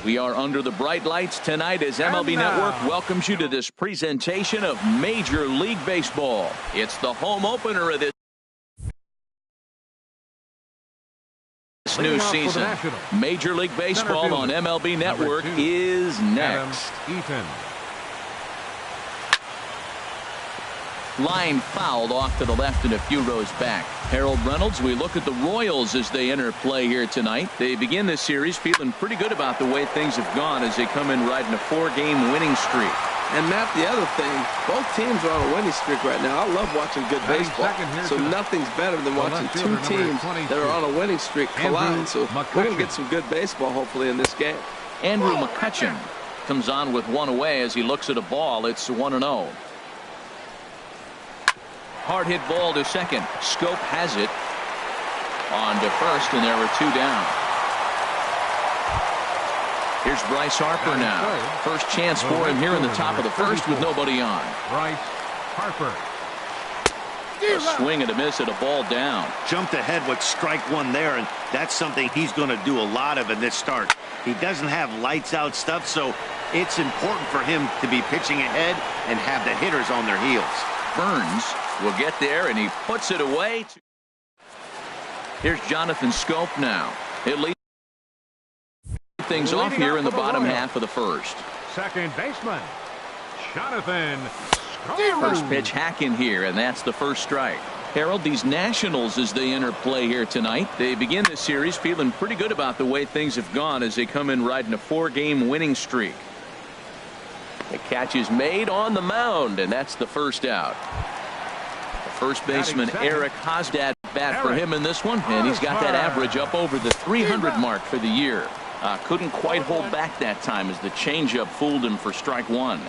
We are under the bright lights tonight as MLB Network welcomes you to this presentation of Major League Baseball. It's the home opener of this new season. Major League Baseball on MLB Network is next. Line fouled off to the left and a few rows back. Harold Reynolds, we look at the Royals as they enter play here tonight. They begin this series feeling pretty good about the way things have gone as they come in riding a 4-game winning streak. And Matt, the other thing, both teams are on a winning streak right now. I love watching good baseball. So nothing's better than watching two teams that are on a winning streak collide. So we're going to get some good baseball hopefully in this game. Andrew McCutchen comes on with one away as he looks at a ball. It's 1-0. Hard hit ball to second. Scope has it on to first, and there were 2 down. Here's Bryce Harper now. First chance for him here in the top of the first with nobody on. Bryce Harper. A swing and a miss at a ball down. Jumped ahead with strike one there, and that's something he's going to do a lot of in this start. He doesn't have lights out stuff, so it's important for him to be pitching ahead and have the hitters on their heels. Burns will get there, and he puts it away. Here's Jonathan Scope now. It leads things off here in the bottom half of the first. Second baseman, Jonathan Scope. First pitch hack in here, and that's the first strike. Harold, these Nationals as they enter play here tonight. They begin this series feeling pretty good about the way things have gone as they come in riding a 4-game winning streak. The catch is made on the mound, and that's the first out. The first baseman Eric Hosstad bat for him in this one, and he's got that average up over the 300 mark for the year. Couldn't quite hold back that time as the changeup fooled him for strike one.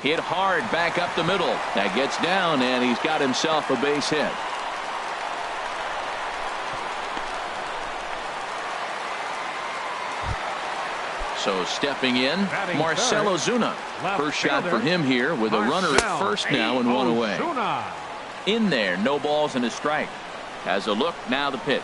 Hit hard back up the middle. That gets down, and he's got himself a base hit. So stepping in, Marcell Ozuna. First shot for him here with a runner at first now and one away. In there, no balls and a strike. Has a look, now the pitch.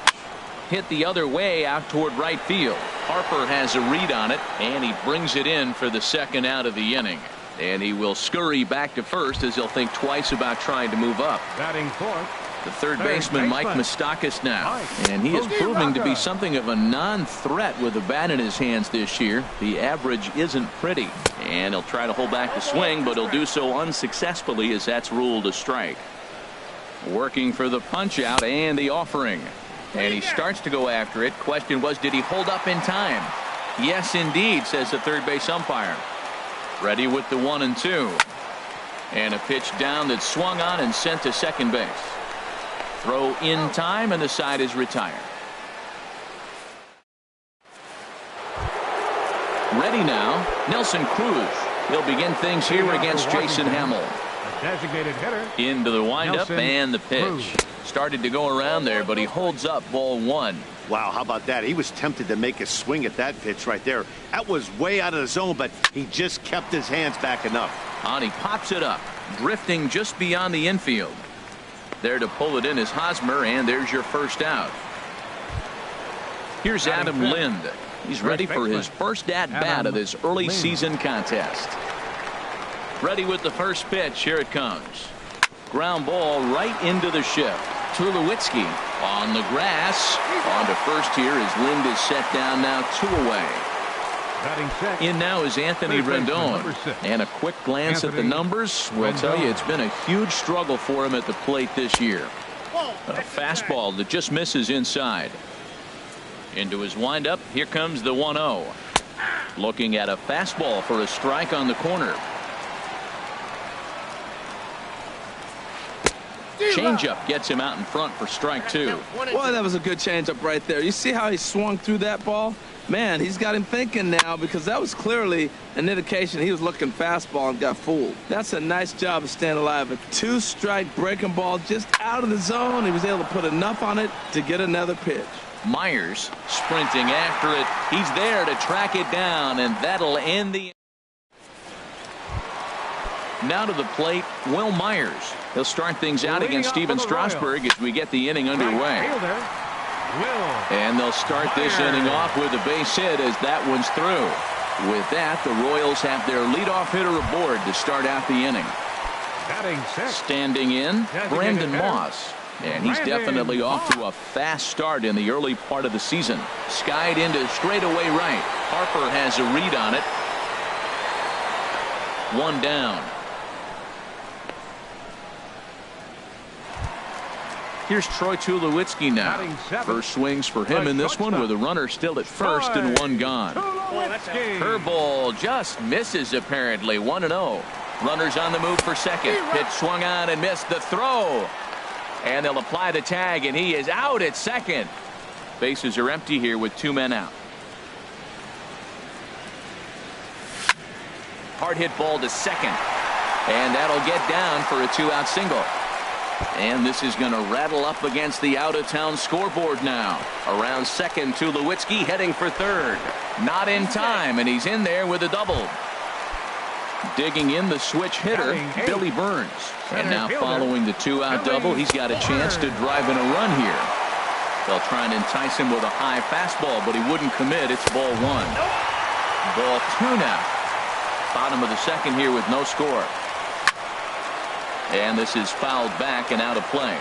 Hit the other way out toward right field. Harper has a read on it, and he brings it in for the second out of the inning. And he will scurry back to first as he'll think twice about trying to move up. Batting fourth. The third baseman, Mike Moustakas now. And he is proving to be something of a non-threat with the bat in his hands this year. The average isn't pretty. And he'll try to hold back the swing, but he'll do so unsuccessfully as that's ruled a strike. Working for the punch out and the offering. And he starts to go after it. Question was, did he hold up in time? Yes, indeed, says the third base umpire. Ready with the 1-2. And a pitch down that's swung on and sent to second base. Throw in time, and the side is retired. Ready now, Nelson Cruz. He'll begin things here against Jason Hamill. Designated hitter. Into the windup and the pitch. Cruz. Started to go around there, but he holds up ball one. Wow, how about that? He was tempted to make a swing at that pitch right there. That was way out of the zone, but he just kept his hands back enough. And he pops it up, drifting just beyond the infield. There to pull it in is Hosmer, and there's your first out. Here's Adam Lind. He's ready for his first at-bat of this early season contest. Ready with the first pitch. Here it comes. Ground ball right into the shift. Tulowitzki on the grass. On to first here as Lind is set down now, 2 away. In now is Anthony Rendon. And a quick glance at the numbers will tell you it's been a huge struggle for him at the plate this year. A fastball that just misses inside. Into his windup. Here comes the 1-0. Looking at a fastball for a strike on the corner. Changeup gets him out in front for strike 2. Boy, that was a good changeup right there. You see how he swung through that ball? Man, he's got him thinking now, because that was clearly an indication he was looking fastball and got fooled. That's a nice job of staying alive. A 2-strike breaking ball just out of the zone. He was able to put enough on it to get another pitch. Myers sprinting after it. He's there to track it down, and that'll end the. Now to the plate, Will Myers. He'll start things out against Steven Strasburg as we get the inning underway. Will. And they'll start this inning off with a base hit as that one's through. With that, the Royals have their leadoff hitter aboard to start out the inning. Batting sixth. Standing in, Brandon hitter. Moss. And he's definitely off to a fast start in the early part of the season. Skied into straightaway right. Harper has a read on it. One down. Here's Troy Tulowitzki now. First swings for him in this one with a runner still at first and one gone. Curveball just misses apparently. 1-0. Runners on the move for second. Pitch swung on and missed the throw. And they'll apply the tag and he is out at second. Bases are empty here with 2 men out. Hard hit ball to second. And that'll get down for a 2-out single. And this is going to rattle up against the out-of-town scoreboard now. Around second, Tulowitzki heading for third. Not in time, and he's in there with a double. Digging in the switch hitter, Billy Burns. And now following the 2-out double, he's got a chance to drive in a run here. They'll try and entice him with a high fastball, but he wouldn't commit. It's ball 1. Ball 2 now. Bottom of the second here with no score. And this is fouled back and out of play.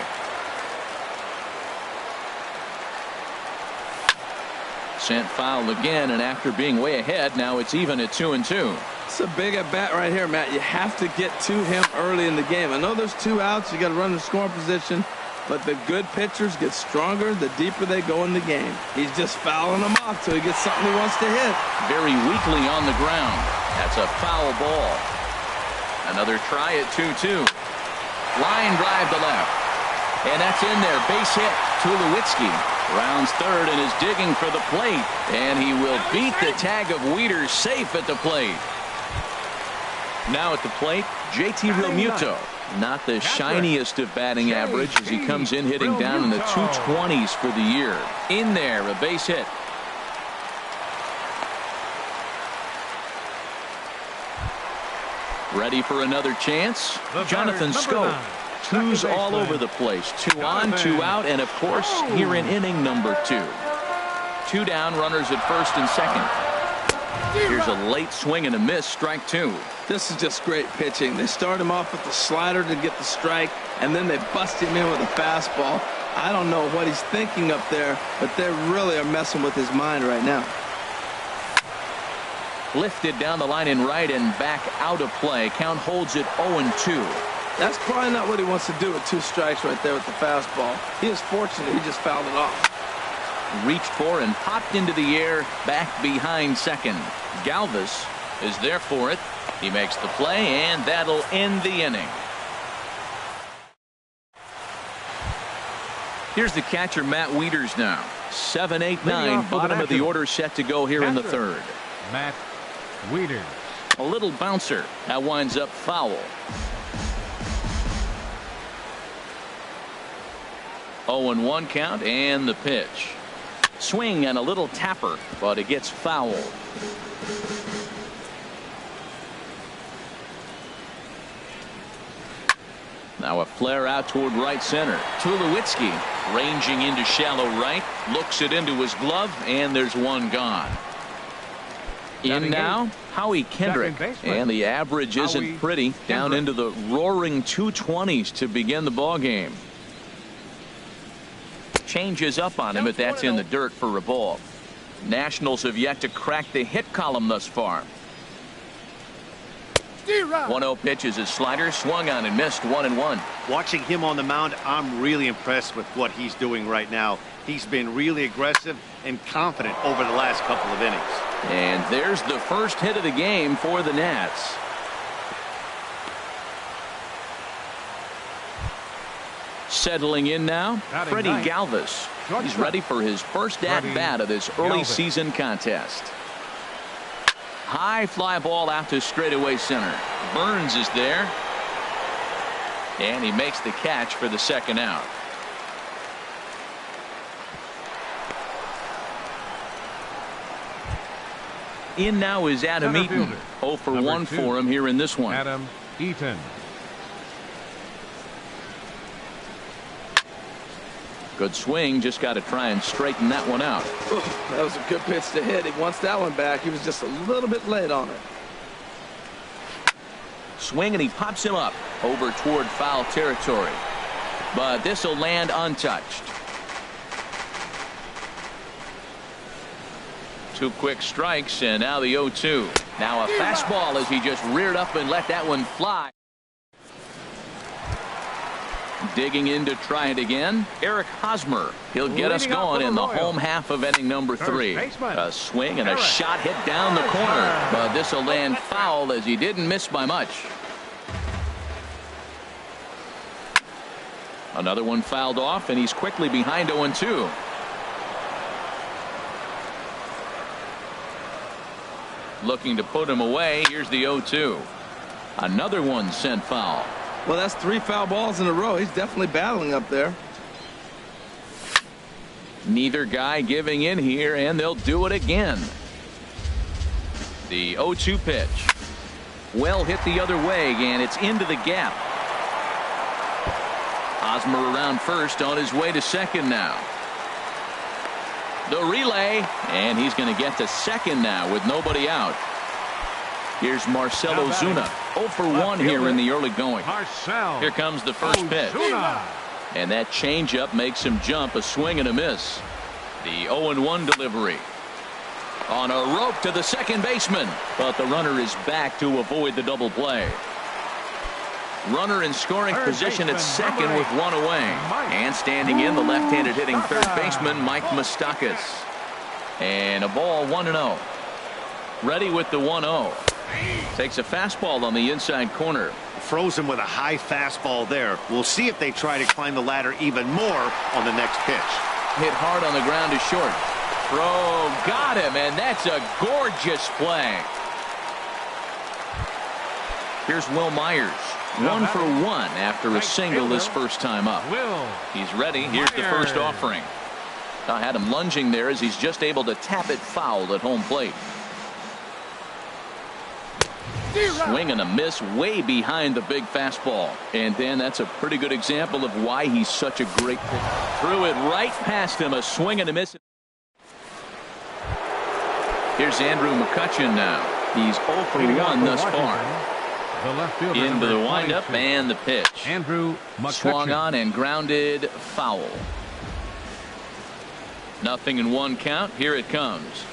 Sent foul again, and after being way ahead, now it's even at 2-2. It's a big at bat right here, Matt. You have to get to him early in the game. I know there's 2 outs. You got to run in scoring position. But the good pitchers get stronger the deeper they go in the game. He's just fouling them off till he gets something he wants to hit. Very weakly on the ground. That's a foul ball. Another try at 2-2. Line drive to left. And that's in there. Base hit. Tulowitzki rounds third and is digging for the plate. And he will beat the tag of Wieters safe at the plate. Now at the plate, JT Realmuto. Not the shiniest of batting average as he comes in hitting down in the 220s for the year. In there, a base hit. Ready for another chance? Jonathan Schoop. 2's all over the place. 2 on, 2 out, and of course here in inning number 2. 2 down, runners at first and second. Here's a late swing and a miss, strike 2. This is just great pitching. They start him off with the slider to get the strike, and then they bust him in with a fastball. I don't know what he's thinking up there, but they really are messing with his mind right now. Lifted down the line in right and back out of play. Count holds it 0-2. That's probably not what he wants to do with 2 strikes right there with the fastball. He is fortunate he just fouled it off. Reached for and popped into the air back behind second. Galvis is there for it. He makes the play, and that'll end the inning. Here's the catcher, Matt Wieters now. 7, 8, 9. Bottom of the order set to go here in the third. Matt Wieters. A little bouncer. That winds up foul. 0-1 count and the pitch. Swing and a little tapper, but it gets foul. Now a flare out toward right center. Tulowitzki ranging into shallow right. Looks it into his glove, and there's one gone. In now, Howie Kendrick. And the average isn't pretty. Down into the roaring 220s to begin the ball game. Changes up on him, but that's in the dirt for a ball. Nationals have yet to crack the hit column thus far. 1-0 pitch is his slider, swung on and missed. 1-1. Watching him on the mound, I'm really impressed with what he's doing right now. He's been really aggressive and confident over the last couple of innings. And there's the first hit of the game for the Nats. Settling in now, Freddie Galvis. He's ready for his first at-bat of this early season contest. High fly ball out to straightaway center. Burns is there. And he makes the catch for the second out. In now is Adam Eaton. 0 for 1 for him here in this one. Adam Eaton. Good swing, just got to try and straighten that one out. That was a good pitch to hit. He wants that one back. He was just a little bit late on it. Swing, and he pops him up over toward foul territory. But this will land untouched. 2 quick strikes, and now the 0-2. Now a fastball as he just reared up and let that one fly. Digging in to try it again, Eric Hosmer. He'll get us going in the home half of inning number 3. A swing and a shot hit down the corner. But this will land foul as he didn't miss by much. Another one fouled off, and he's quickly behind 0-2. Looking to put him away. Here's the 0-2. Another one sent foul. Well, that's 3 foul balls in a row. He's definitely battling up there. Neither guy giving in here, and they'll do it again. The 0-2 pitch. Well hit the other way, and it's into the gap. Hosmer around first, on his way to second now. The relay, and he's going to get to second now with nobody out. Here's Marcell Ozuna. 0 for 1 here in the early going. Here comes the first pitch. And that changeup makes him jump. A swing and a miss. The 0-1 delivery. On a rope to the second baseman. But the runner is back to avoid the double play. Runner in scoring position at second with 1 away. And standing in, the left-handed hitting third baseman, Mike Moustakas. And a ball 1-0. Ready with the 1-0. Takes a fastball on the inside corner. Frozen with a high fastball there. We'll see if they try to climb the ladder even more on the next pitch. Hit hard on the ground to short. Throw, got him, and that's a gorgeous play. Here's Wil Myers. 1 for 1 after a single this first time up. He's ready. Here's the first offering. I had him lunging there as he's just able to tap it foul at home plate. Swing and a miss way behind the big fastball. And Dan, that's a pretty good example of why he's such a great pitcher. Threw it right past him. A swing and a miss. Here's Andrew McCutchen now. He's 0 for 1 thus far. Into the windup and the pitch. Andrew McCutchen. Swung on and grounded foul. 0-1 count. Here it comes.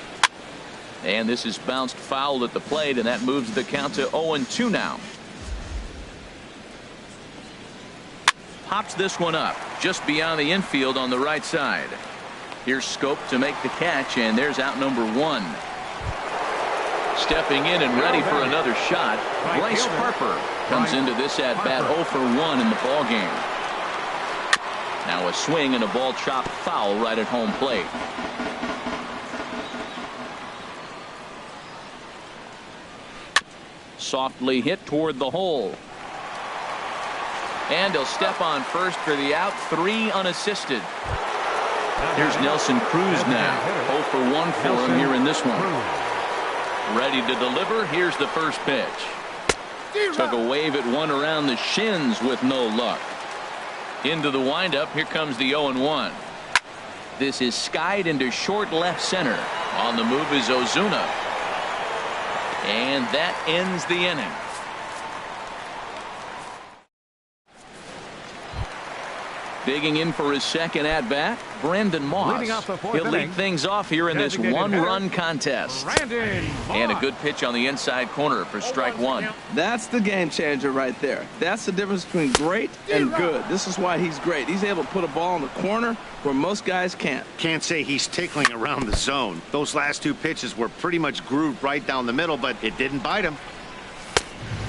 And this is bounced foul at the plate, and that moves the count to 0-2 now. Pops this one up just beyond the infield on the right side. Here's Schoop to make the catch, and there's out number 1. Stepping in and ready for another shot, Bryce Harper comes into this at bat 0 for 1 in the ball game. Now a swing and a ball chopped foul right at home plate. Softly hit toward the hole. And he'll step on first for the out. 3 unassisted. Here's Nelson Cruz now. 0 for 1 for him here in this one. Ready to deliver. Here's the first pitch. Took a wave at one around the shins with no luck. Into the windup. Here comes the 0-1. This is skied into short left center. On the move is Ozuna. And that ends the inning. Digging in for his second at bat, Brandon Moss. He'll lead things off here in this 1-run contest. And a good pitch on the inside corner for strike 1. That's the game changer right there. That's the difference between great and good. This is why he's great. He's able to put a ball in the corner where most guys can't. Can't say he's tickling around the zone. Those last 2 pitches were pretty much grooved right down the middle, but it didn't bite him.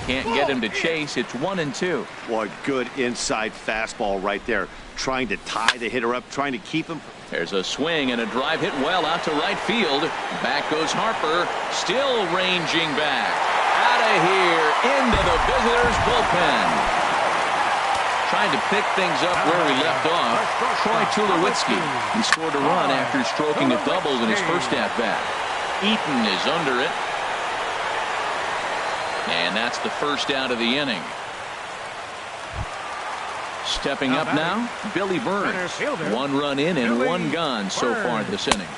Can't get him to chase. It's 1-2. What good inside fastball right there. Trying to tie the hitter up, trying to keep him. There's a swing and a drive hit well out to right field. Back goes Harper, still ranging back. Out of here, into the visitors' bullpen. Trying to pick things up where we left off. Troy Tulowitzki. He scored a run after stroking a double in his first at-bat. Eaton is under it. And that's the first out of the inning. Stepping up now, Billy Burns. 1 run in and 1 gone so far this inning.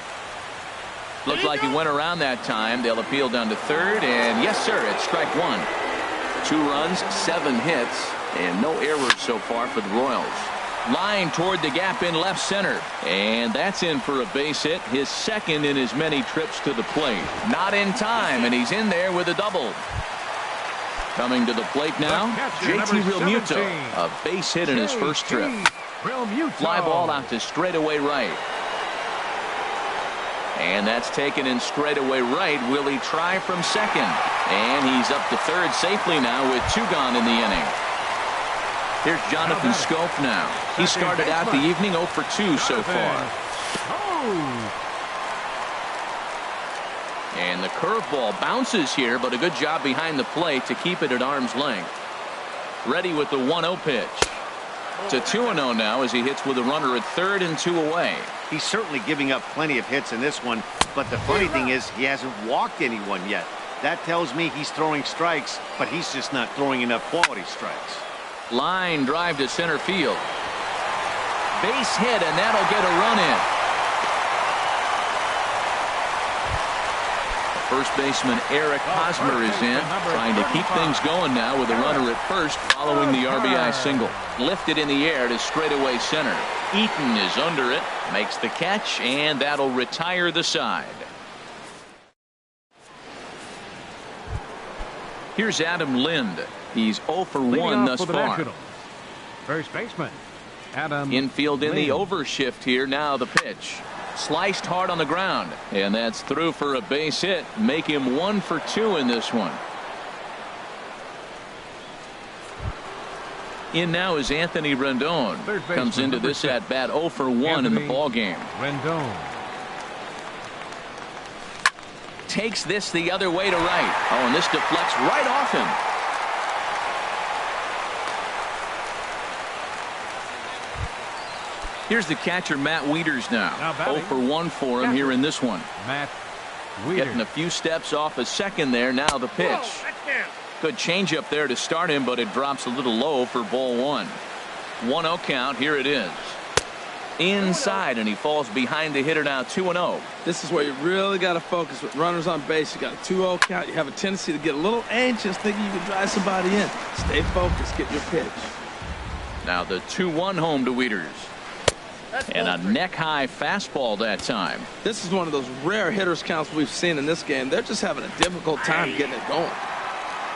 Looks like he went around that time. They'll appeal down to third, and yes, sir, it's strike 1. 2 runs, 7 hits, and no errors so far for the Royals. Line toward the gap in left center, and that's in for a base hit, his second in as many trips to the plate. Not in time, and he's in there with a double. Coming to the plate now, JT Realmuto, a base hit in his first trip. Fly ball out to straightaway right. And that's taken in straightaway right. Will he try from second? And he's up to third safely now with 2 gone in the inning. Here's Jonathan Schoop now. He started out the evening 0 for 2 so far. And the curveball bounces here, but a good job behind the plate to keep it at arm's length. Ready with the 1-0 pitch. It's a 2-0 now as he hits with a runner at third and 2 away. He's certainly giving up plenty of hits in this one, but the funny thing is he hasn't walked anyone yet. That tells me he's throwing strikes, but he's just not throwing enough quality strikes. Line drive to center field. Base hit, and that'll get a run in. First baseman Eric Hosmer is in, trying to keep things going now with a runner at first following the RBI single. Lifted in the air to straightaway center. Eaton is under it, makes the catch, and that'll retire the side. Here's Adam Lind. He's 0 for 1 thus far. First baseman Adam Infield in Lind. the overshift here. Now the pitch. Sliced hard on the ground, and that's through for a base hit. Make him 1 for 2 in this one. In now is Anthony Rendon. Comes into this at bat 0 for 1 in the ball game. Rendon takes this the other way to right. Oh, and this deflects right off him. Here's the catcher, Matt Wieters now. 0 for 1 for him here in this one. Matt Wieters. Getting a few steps off a second there. Now the pitch. Good changeup there to start him, but it drops a little low for ball 1. 1-0 count. Here it is. Inside, and he falls behind the hitter now. 2-0. This is where you really got to focus with runners on base. You got a 2-0 count. You have a tendency to get a little anxious thinking you can drive somebody in. Stay focused. Get your pitch. Now the 2-1 home to Wieters. And a neck-high fastball that time. This is one of those rare hitters counts we've seen in this game. They're just having a difficult time getting it going.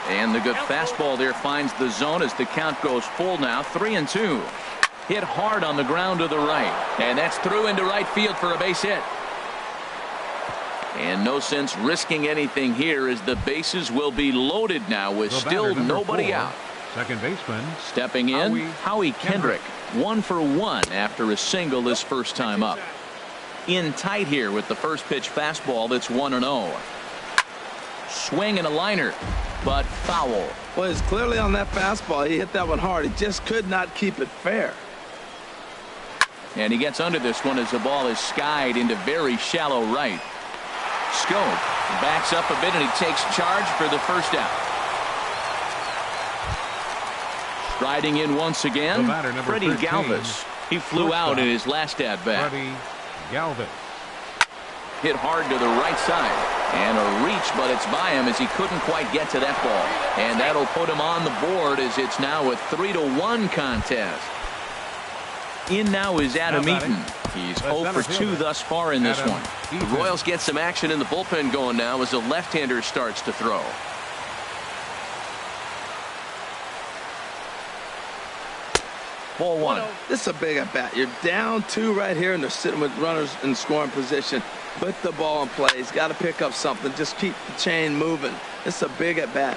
And the good fastball there finds the zone as the count goes full now. 3-2. Hit hard on the ground to the right. And that's through into right field for a base hit. And no sense risking anything here as the bases will be loaded now with still nobody out. Second baseman stepping in, Howie Kendrick. 1 for 1 after a single his first time up. In tight here with the first pitch fastball that's 1-0. Swing and a liner, but foul. Well, he's clearly on that fastball. He hit that one hard. He just could not keep it fair. And he gets under this one as the ball is skied into very shallow right. Schoop backs up a bit and he takes charge for the first out. Riding in once again, Freddie Galvis. He flew out in his last at-bat. Freddie Galvis. Hit hard to the right side. And a reach, but it's by him as he couldn't quite get to that ball. And that'll put him on the board as it's now a 3-1 contest. In now is Adam Eaton. He's 0 for 2 thus far in this one. The Royals get some action in the bullpen going now as the left-hander starts to throw. Ball 1. This is a big at bat. You're down 2 right here, and they're sitting with runners in scoring position. Put the ball in play. He's got to pick up something. Just keep the chain moving. This is a big at bat.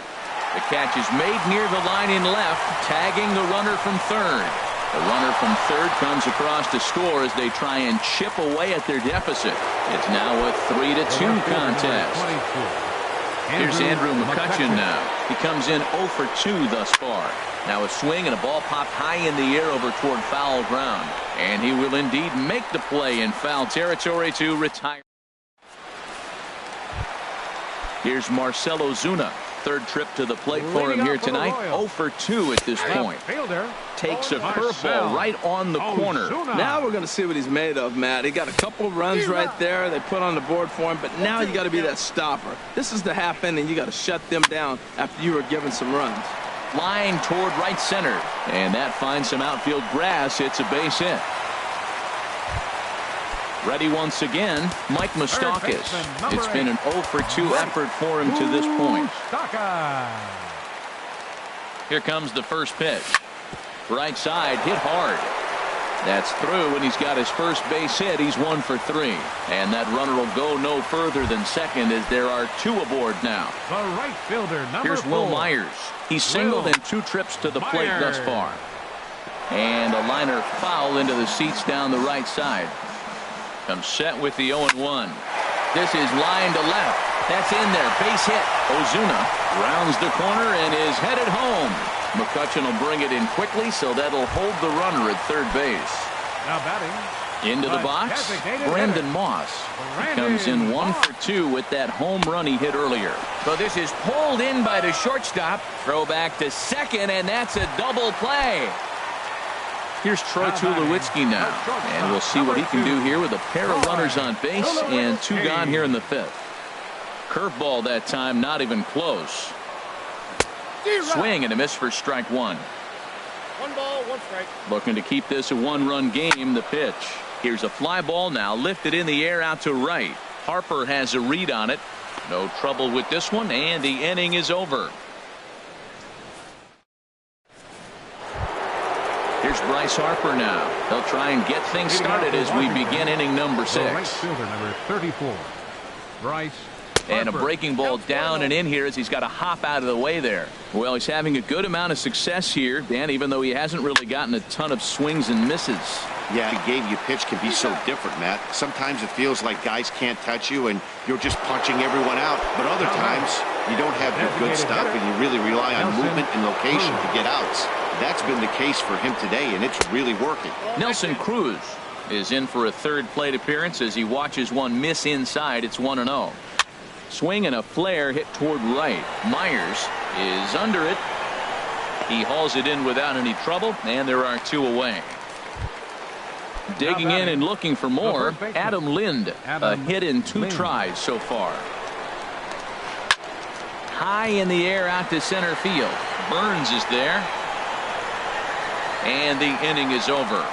The catch is made near the line in left, tagging the runner from third. The runner from third comes across to score as they try and chip away at their deficit. It's now a 3-2 contest. Here's Andrew McCutchen now. He comes in 0 for 2 thus far. Now a swing and a ball popped high in the air over toward foul ground. And he will indeed make the play in foul territory to retire. Here's Marcell Ozuna. Third trip to the plate for him here tonight. 0 for 2 at this point. Takes a curveball right on the corner. Now we're going to see what he's made of, Matt. He got a couple runs right there they put on the board for him, but now you got to be that stopper. This is the half inning. You got to shut them down after you were given some runs. Line toward right center, and that finds some outfield grass. It's a base hit. Ready once again, Mike Moustakas. It's been an 0 for 2 effort for him to this point. Here comes the first pitch. Right side, hit hard. That's through, and he's got his first base hit. He's 1 for 3. And that runner will go no further than second as there are 2 aboard now. The right fielder, Here's Will Myers. He's singled in 2 trips to the plate thus far. And a liner foul into the seats down the right side. Comes set with the 0-1. This is line to left. That's in there. Base hit. Ozuna rounds the corner and is headed home. McCutchen will bring it in quickly, so that'll hold the runner at third base. Now batting. Into the box, Brandon Moss. He comes in 1 for 2 with that home run he hit earlier. So this is pulled in by the shortstop. Throw back to second, and that's a double play. Here's Troy Tulowitzki now, and we'll see what he can do here with a pair of runners on base and 2 gone here in the 5th. Curveball that time, not even close. Swing and a miss for strike 1. 1 ball, 1 strike. Looking to keep this a 1-run game. The pitch. Here's a fly ball now lifted in the air out to right. Harper has a read on it. No trouble with this one, and the inning is over. Here's Bryce Harper now. He'll try and get things started as we begin inning number 6. Right fielder number 34, Bryce Harper. And a breaking ball down and in here as he's got to hop out of the way there. Well, he's having a good amount of success here, Dan, even though he hasn't really gotten a ton of swings and misses. Yeah, the game you pitch can be so different, Matt. Sometimes it feels like guys can't touch you and you're just punching everyone out. But other times you don't have your good stuff and you really rely on movement and location to get outs. That's been the case for him today, and it's really working. Nelson Cruz is in for a third plate appearance as he watches one miss inside. It's 1-0. Swing and a flare hit toward right. Myers is under it. He hauls it in without any trouble, and there are 2 away. Digging in and looking for more, Adam Lind. A hit in 2 tries so far. High in the air out to center field. Burns is there. And the inning is over.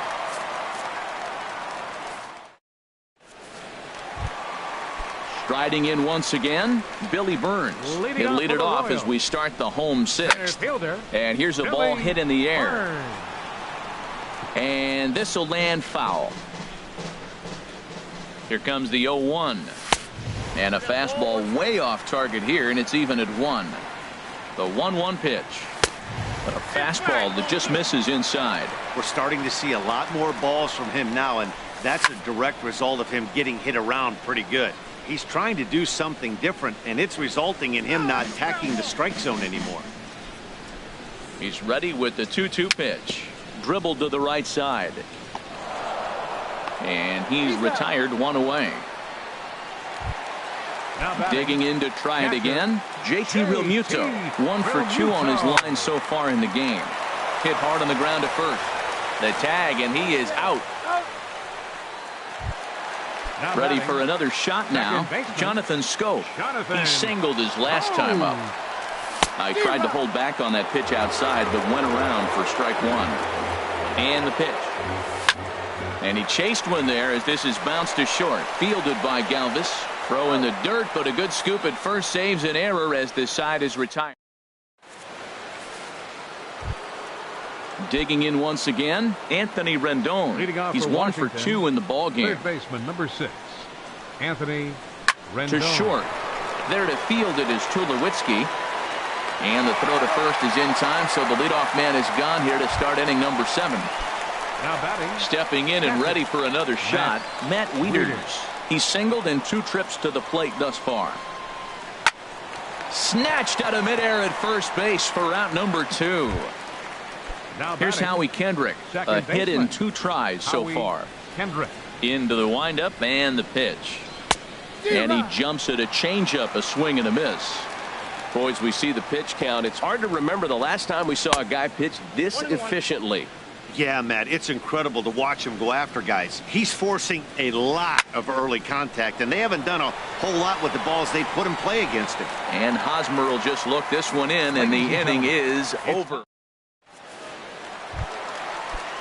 Striding in once again, Billy Burns. He'll lead it off as we start the home 6th. And here's a ball hit in the air. And this will land foul. Here comes the 0-1. And a fastball way off target here, and it's even at 1. The 1-1 pitch. But a fastball that just misses inside. We're starting to see a lot more balls from him now, and that's a direct result of him getting hit around pretty good. He's trying to do something different, and it's resulting in him not attacking the strike zone anymore. He's ready with the 2-2 pitch. Dribbled to the right side. And he's retired 1 away. Digging in to try it again. JT Realmuto. 1 for 2 on his line so far in the game. Hit hard on the ground to first. The tag, and he is out. Ready for another shot now. Jonathan Schoop. He singled his last time up. I tried to hold back on that pitch outside, but went around for strike 1. And the pitch. And he chased one there as this is bounced to short. Fielded by Galvis. Throw in the dirt, but a good scoop at first saves an error as this side is retired. Digging in once again, Anthony Rendon. He's 1 for 2 in the ball game. Third baseman number 6, Anthony Rendon. To short. There to field it is Tulowitzki. And the throw to first is in time, so the leadoff man is gone here to start inning number 7. Now batting. Stepping in and ready for another shot, Matt Wieters. He's singled in 2 trips to the plate thus far. Snatched out of midair at first base for out number 2. Here's Howie Kendrick. A hit in 2 tries so far. Kendrick. Into the windup and the pitch. And he jumps at a changeup, a swing and a miss. Boys, we see the pitch count. It's hard to remember the last time we saw a guy pitch this efficiently. Yeah, Matt, it's incredible to watch him go after guys. He's forcing a lot of early contact, and they haven't done a whole lot with the balls they put in play against him. And Hosmer will just look this one in, and the inning is over.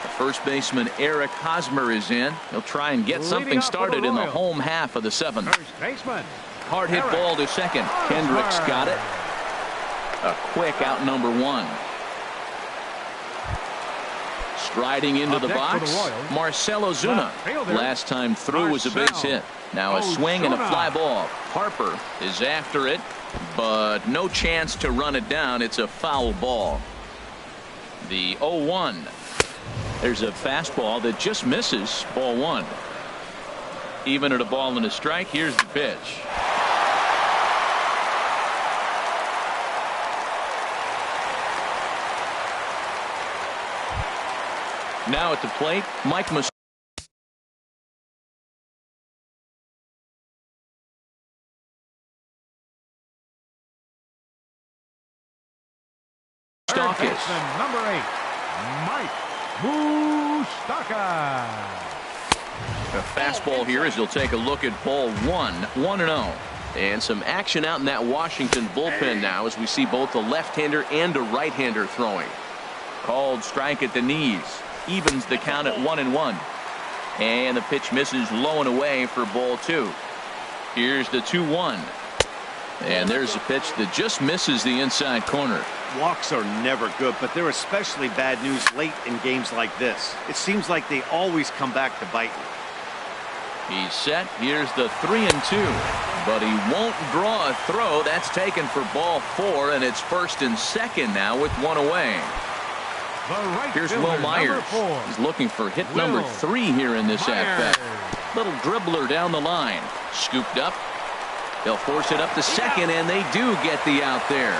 The first baseman Eric Hosmer is in. He'll try and get something started in the home half of the seventh. First baseman. Hard hit ball to second. Kendricks got it. A quick out number one. Striding into the box, Marcell Ozuna. Last time through was a base hit. Now a swing and a fly ball. Harper is after it, but no chance to run it down. It's a foul ball. The 0-1. There's a fastball that just misses. Ball one. Even at a ball and a strike. Here's the pitch. Now at the plate, Mike Moustakas. Number 8, Mike Moustakas. A fastball here as he'll take a look at ball one. 1-0. And some action out in that Washington bullpen now as we see both a left-hander and a right-hander throwing. Called strike at the knees. Evens the count at 1-1. And the pitch misses low and away for ball two. Here's the 2-1. And there's a pitch that just misses the inside corner. Walks are never good, but they're especially bad news late in games like this. It seems like they always come back to bite you. He's set. Here's the 3-2. But he won't draw a throw. That's taken for ball four, and it's first and second now with one away. Here's Will Myers. He's looking for hit number 3 here in this at-bat. Little dribbler down the line. Scooped up. They'll force it up to second, and they do get the out there.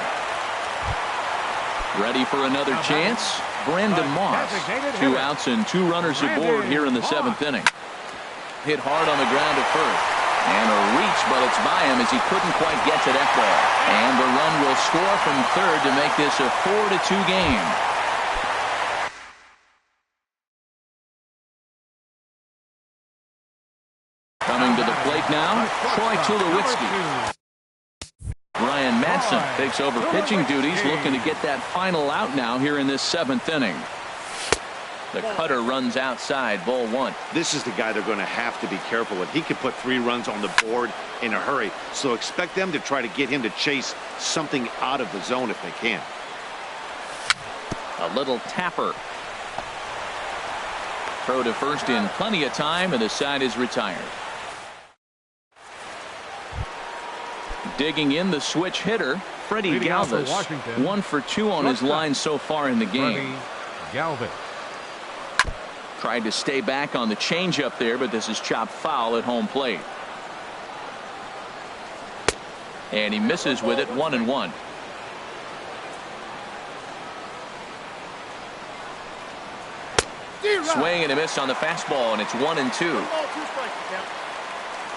Ready for another chance? Brandon Moss. 2 outs and 2 runners aboard here in the 7th inning. Hit hard on the ground at first. And a reach, but it's by him as he couldn't quite get to that ball. And the run will score from third to make this a 4-2 game. Coming to the plate now, Troy Tulowitzki. Ryan Madson takes over pitching duties, looking to get that final out now here in this 7th inning. The cutter runs outside, ball one. This is the guy they're going to have to be careful with. He could put 3 runs on the board in a hurry, so expect them to try to get him to chase something out of the zone if they can. A little tapper. Throw to first in plenty of time, and the side is retired. Digging in the switch hitter, Freddie Galvis. 1 for 2 on his line so far in the game. Galvis. Tried to stay back on the changeup there, but this is chopped foul at home plate. And he misses with it. 1-1. Swing and a miss on the fastball, and it's 1-2.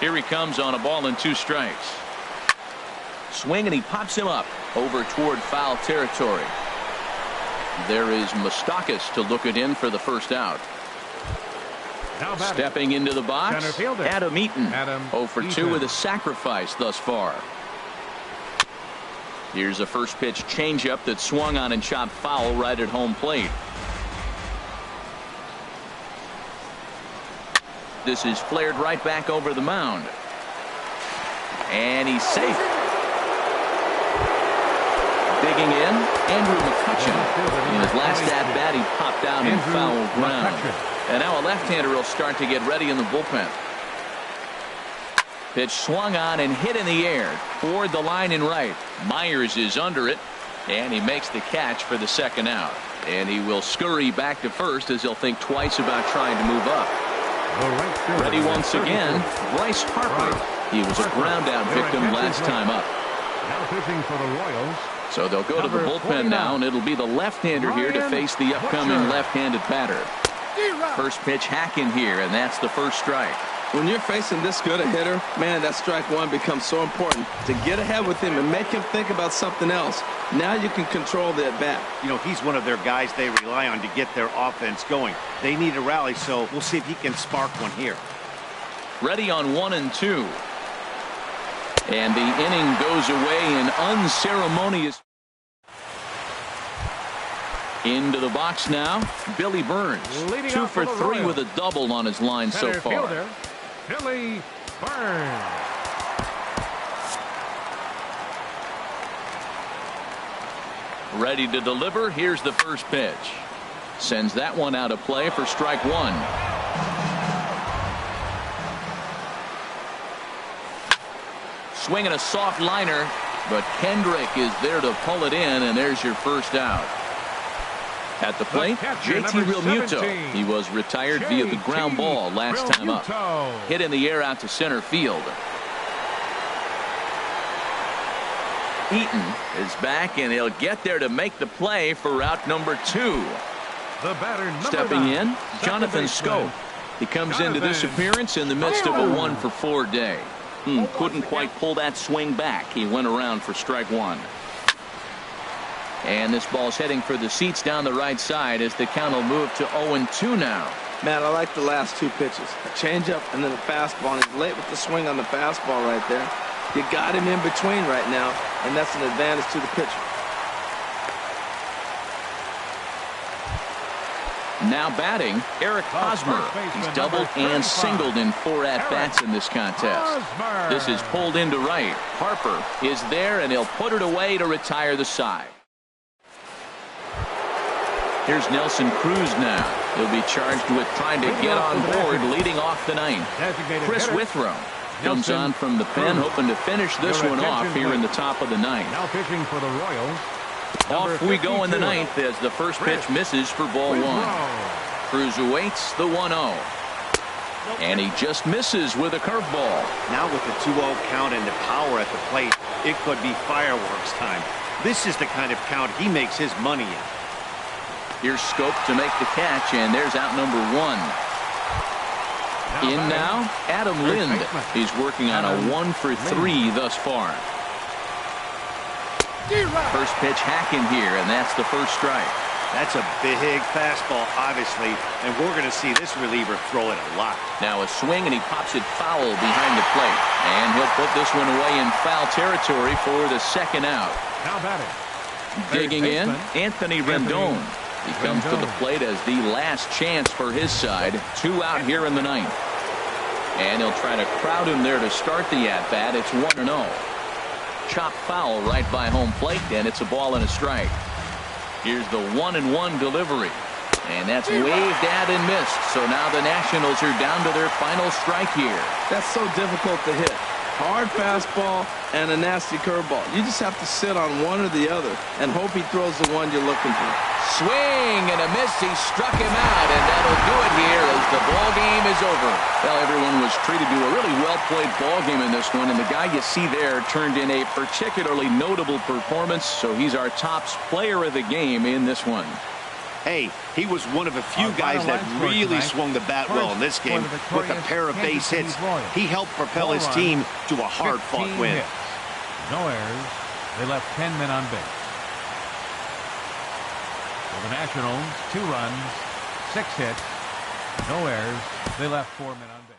Here he comes on a ball and 2 strikes. Swing, and he pops him up over toward foul territory. There is Moustakas to look it in for the first out. Stepping into the box, Adam Eaton. 0 for 2 with a sacrifice thus far. Here's a first pitch changeup that swung on and chopped foul right at home plate. This is flared right back over the mound. And he's safe. Digging in, Andrew McCutchen. In his last at-bat, he popped out in foul ground. And now a left-hander will start to get ready in the bullpen. Pitch swung on and hit in the air toward the line and right. Myers is under it, and he makes the catch for the second out. And he will scurry back to first as he'll think twice about trying to move up. Ready once again, Bryce Harper. He was a ground-out victim last time up. Now pitching for the Royals. So they'll go to the bullpen now, and it'll be the left-hander here to face the upcoming left-handed batter. First pitch hack in here, and that's the first strike. When you're facing this good a hitter, man, that strike one becomes so important to get ahead with him and make him think about something else. Now you can control the at-bat. You know, he's one of their guys they rely on to get their offense going. They need a rally, so we'll see if he can spark one here. Ready on 1-2. And the inning goes away in unceremonious. Into the box now, Billy Burns. 2 for 3 with a double on his line so far. Fielder, Billy Burns. Ready to deliver. Here's the first pitch. Sends that one out of play for strike one. Swinging a soft liner, but Kendrick is there to pull it in, and there's your first out. At the plate, JT Realmuto. He was retired via the ground ball last time up. Hit in the air out to center field. Eaton is back, and he'll get there to make the play for route number 2. The batter, Stepping in, Jonathan Schoop. He comes into this appearance in the midst of a 1-for-4 day. Couldn't quite pull that swing back. He went around for strike one. And this ball's heading for the seats down the right side as the count will move to 0-2 now. Man, I like the last 2 pitches. A changeup and then a fastball. And he's late with the swing on the fastball right there. You got him in between right now, and that's an advantage to the pitcher. Now batting, Eric Hosmer. He's doubled and singled in 4 at-bats in this contest. This is pulled into right. Harper is there, and he'll put it away to retire the side. Here's Nelson Cruz now. He'll be charged with trying to get on board leading off the ninth. Chris Withrow comes on from the pen, hoping to finish this one off here in the top of the ninth. Now pitching for the Royals. Off we go in the ninth as the first pitch misses for ball 1. Cruz awaits the 1-0. And he just misses with a curveball. Now with the 2-0 count and the power at the plate, it could be fireworks time. This is the kind of count he makes his money in. Here's Schoop to make the catch, and there's out number 1. In now, Adam Lind. He's working on a 1-for-3 thus far. First pitch hacking here, and that's the first strike. That's a big fastball, obviously, and we're going to see this reliever throw it a lot. Now a swing, and he pops it foul behind the plate. And he'll put this one away in foul territory for the second out. Now batting. Digging in, Anthony Rendon. He comes to the plate as the last chance for his side. 2 out here in the ninth. And he'll try to crowd him there to start the at-bat. It's 1-0. Chop foul right by home plate, and it's a ball and a strike. Here's the 1-1 delivery. And that's waved at and missed. So now the Nationals are down to their final strike here. That's so difficult to hit. Hard fastball and a nasty curveball. You just have to sit on one or the other and hope he throws the one you're looking for. Swing and a miss. He struck him out, and that'll do it here as the ball game is over. Well, everyone was treated to a really well-played ball game in this one, and the guy you see there turned in a particularly notable performance, so he's our top player of the game in this one. Hey, he was one of a few guys that really swung the bat well in this game with a pair of base hits. He helped propel his team to a hard-fought win. No errors. They left 10 men on base. For the Nationals, 2 runs, 6 hits, no errors. They left 4 men on base.